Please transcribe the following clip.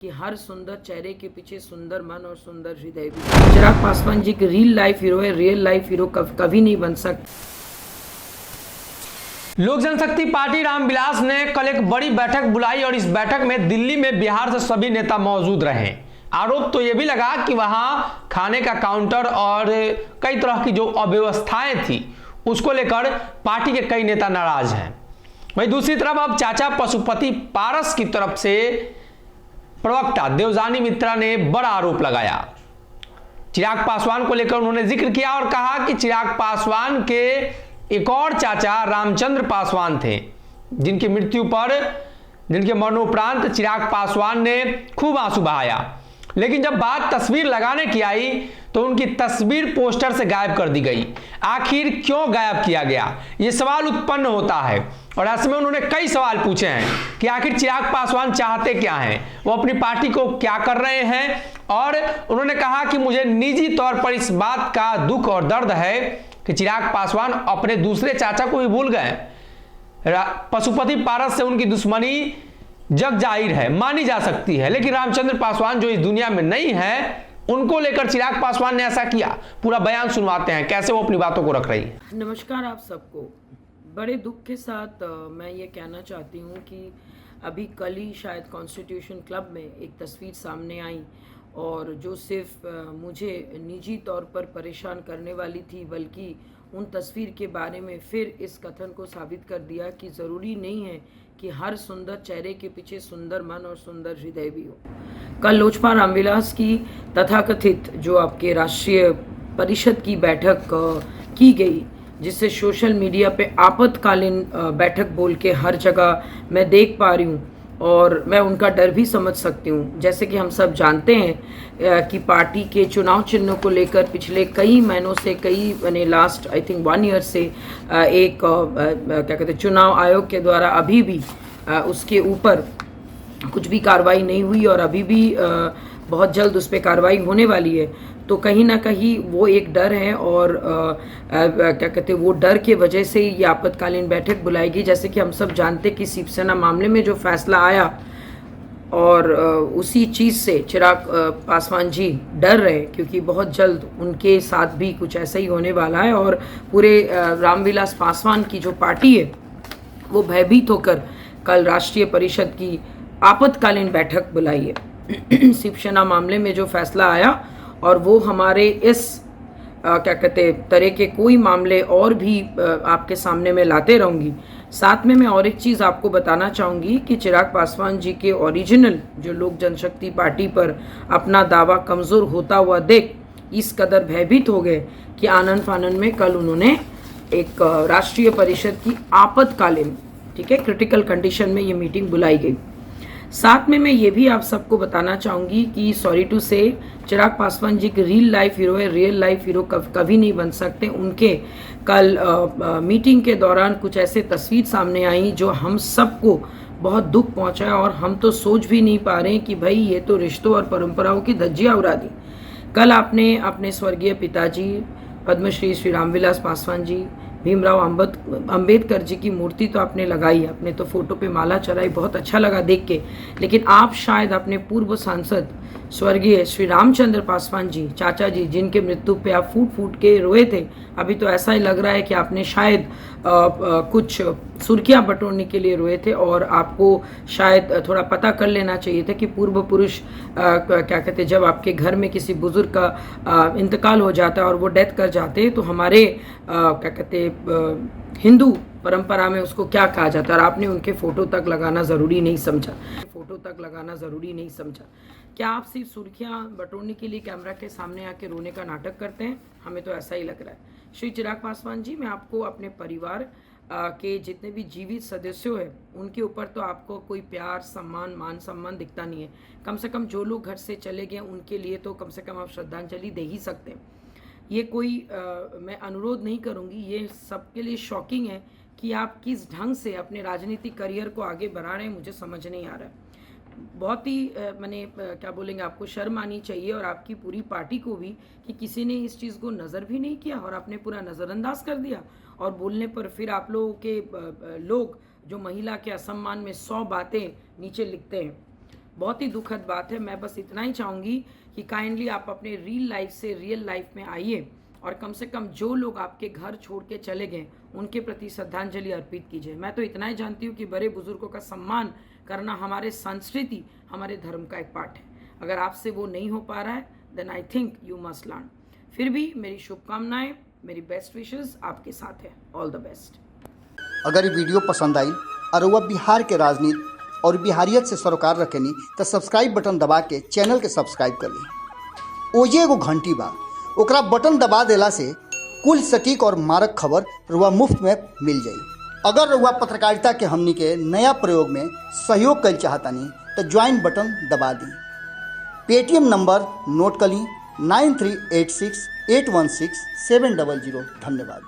कि हर सुंदर चेहरे के पीछे सुंदर मन और सुंदर हृदय भी। चिराग पासवान जी की रियल लाइफ हीरो है, रियल लाइफ हीरो कभी नहीं बन सकता। लोक जनशक्ति पार्टी रामविलास ने कल एक बड़ी बैठक बुलाई और इस बैठक में दिल्ली में बिहार से सभी नेता मौजूद रहे। आरोप तो यह भी लगा कि वहां खाने का काउंटर और कई तरह की जो अव्यवस्थाएं थी उसको लेकर पार्टी के कई नेता नाराज हैं। वहीं दूसरी तरफ अब चाचा पशुपति पारस की तरफ से प्रवक्ता देवजानी मित्रा ने बड़ा आरोप लगाया। चिराग पासवान को लेकर उन्होंने जिक्र किया और कहा कि चिराग पासवान के एक और चाचा रामचंद्र पासवान थे जिनकी मृत्यु पर जिनके मरणोपरांत चिराग पासवान ने खूब आंसू बहाया, लेकिन जब बात तस्वीर लगाने की आई तो उनकी तस्वीर पोस्टर से गायब कर दी गई। आखिर क्यों गायब किया गया, यह सवाल उत्पन्न होता है और ऐसे में उन्होंने कई सवाल पूछे हैं कि आखिर चिराग पासवान चाहते क्या हैं, वो अपनी पार्टी को क्या कर रहे हैं। और उन्होंने कहा कि मुझे निजी तौर पर इस बात का दुख और दर्द है कि चिराग पासवान अपने दूसरे चाचा को भी भूल गए। पशुपति पारस से उनकी दुश्मनी जग जाहिर है, मानी जा सकती है, लेकिन रामचंद्र पासवान जो इस दुनिया में नहीं है उनको लेकर चिराग पासवान ने ऐसा किया। पूरा बयान सुनवाते हैं कैसे वो अपनी बातों को रख रही है। नमस्कार आप सबको। बड़े दुख के साथ मैं ये कहना चाहती हूँ कि अभी कल ही शायद कॉन्स्टिट्यूशन क्लब में एक तस्वीर सामने आई और जो सिर्फ मुझे निजी तौर पर परेशान करने वाली थी, बल्कि उन तस्वीर के बारे में फिर इस कथन को साबित कर दिया कि ज़रूरी नहीं है कि हर सुंदर चेहरे के पीछे सुंदर मन और सुंदर हृदय भी हो। कल लोजपा रामविलास की तथाकथित जो आपके राष्ट्रीय परिषद की बैठक की गई, जिससे सोशल मीडिया पे आपातकालीन बैठक बोल के हर जगह मैं देख पा रही हूँ और मैं उनका डर भी समझ सकती हूँ। जैसे कि हम सब जानते हैं कि पार्टी के चुनाव चिन्हों को लेकर पिछले कई महीनों से यानी लास्ट आई थिंक 1 ईयर से एक क्या कहते हैं चुनाव आयोग के द्वारा अभी भी उसके ऊपर कुछ भी कार्रवाई नहीं हुई और अभी भी बहुत जल्द उस पर कार्रवाई होने वाली है। तो कहीं ना कहीं वो एक डर है और क्या कहते हैं वो डर के वजह से ये आपातकालीन बैठक बुलाएगी। जैसे कि हम सब जानते कि शिवसेना मामले में जो फैसला आया और उसी चीज़ से चिराग पासवान जी डर रहे क्योंकि बहुत जल्द उनके साथ भी कुछ ऐसा ही होने वाला है और पूरे रामविलास पासवान की जो पार्टी है वो भयभीत होकर कल राष्ट्रीय परिषद की आपातकालीन बैठक बुलाई है। शिवसेना मामले में जो फैसला आया और वो हमारे इस क्या कहते तरह के कोई मामले और भी आपके सामने मैं लाते रहूँगी। साथ में मैं और एक चीज़ आपको बताना चाहूँगी कि चिराग पासवान जी के ओरिजिनल जो लोक जनशक्ति पार्टी पर अपना दावा कमज़ोर होता हुआ देख इस कदर भयभीत हो गए कि आनन फानन में कल उन्होंने एक राष्ट्रीय परिषद की आपातकालीन क्रिटिकल कंडीशन में ये मीटिंग बुलाई गई। साथ में मैं ये भी आप सबको बताना चाहूँगी कि सॉरी टू से चिराग पासवान जी की रियल लाइफ हीरो है, रियल लाइफ हीरो कभी नहीं बन सकते। उनके कल मीटिंग के दौरान कुछ ऐसे तस्वीर सामने आई जो हम सबको बहुत दुख पहुंचाया और हम तो सोच भी नहीं पा रहे कि भाई ये तो रिश्तों और परंपराओं की धज्जियां उड़ा दी। कल आपने अपने स्वर्गीय पिताजी पद्मश्री श्री रामविलास पासवान जी, भीमराव अंबेडकर जी की मूर्ति तो आपने लगाई, आपने तो फोटो पे माला चढ़ाई, बहुत अच्छा लगा देख के, लेकिन आप शायद अपने पूर्व सांसद स्वर्गीय श्री रामचंद्र पासवान जी चाचा जी जिनके मृत्यु पे आप फूट फूट के रोए थे, अभी तो ऐसा ही लग रहा है कि आपने शायद कुछ सुर्खियां बटोरने के लिए रोए थे और आपको शायद थोड़ा पता कर लेना चाहिए था कि पूर्व पुरुष क्या कहते जब आपके घर में किसी बुजुर्ग का इंतकाल हो जाता है और वो डेथ कर जाते हैं तो हमारे क्या कहते हिंदू परंपरा में उसको क्या कहा जाता है और आपने उनके फोटो तक लगाना ज़रूरी नहीं समझा। क्या आप सिर्फ सुर्खियां बटोरने के लिए कैमरा के सामने आके रोने का नाटक करते हैं? हमें तो ऐसा ही लग रहा है। श्री चिराग पासवान जी, मैं आपको अपने परिवार के जितने भी जीवित सदस्यों हैं उनके ऊपर तो आपको कोई प्यार सम्मान मान सम्मान दिखता नहीं है। कम से कम जो लोग घर से चले गए उनके लिए तो कम से कम आप श्रद्धांजलि दे ही सकते हैं। ये कोई मैं अनुरोध नहीं करूँगी, ये सबके लिए शॉकिंग है कि आप किस ढंग से अपने राजनीतिक करियर को आगे बढ़ा रहे हैं, मुझे समझ नहीं आ रहा है। बहुत ही मैंने क्या बोलेंगे आपको शर्म आनी चाहिए और आपकी पूरी पार्टी को भी कि किसी ने इस चीज़ को नज़र भी नहीं किया और आपने पूरा नज़रअंदाज कर दिया और बोलने पर फिर आप लोगों के लोग जो महिला के असम्मान में 100 बातें नीचे लिखते हैं बहुत ही दुखद बात है। मैं बस इतना ही चाहूँगी कि काइंडली आप अपने रियल लाइफ से रियल लाइफ में आइए और कम से कम जो लोग आपके घर छोड़ के चले गए उनके प्रति श्रद्धांजलि अर्पित कीजिए। मैं तो इतना ही जानती हूँ कि बड़े बुजुर्गों का सम्मान करना हमारे संस्कृति, हमारे धर्म का एक पार्ट है। अगर आपसे वो नहीं हो पा रहा है then I think you must learn. फिर भी मेरी शुभकामनाएं, मेरी बेस्ट विशेस आपके साथ है। All the best. अगर ये वीडियो पसंद आई और वह बिहार के राजनीति और बिहारियत से सरोकार रखेनी तो सब्सक्राइब बटन दबा के चैनल के सब्सक्राइब कर ली। ओजे एगो घंटी बा, ओकरा बटन दबा देला से कुल सटीक और मारक खबर रुआ मुफ्त में मिल जाई। अगर रुआ पत्रकारिता के हमनी के नया प्रयोग में सहयोग कर चाहतानी तो ज्वाइन बटन दबा दी। पेटीएम नंबर नोट कर ली 9386816700। धन्यवाद।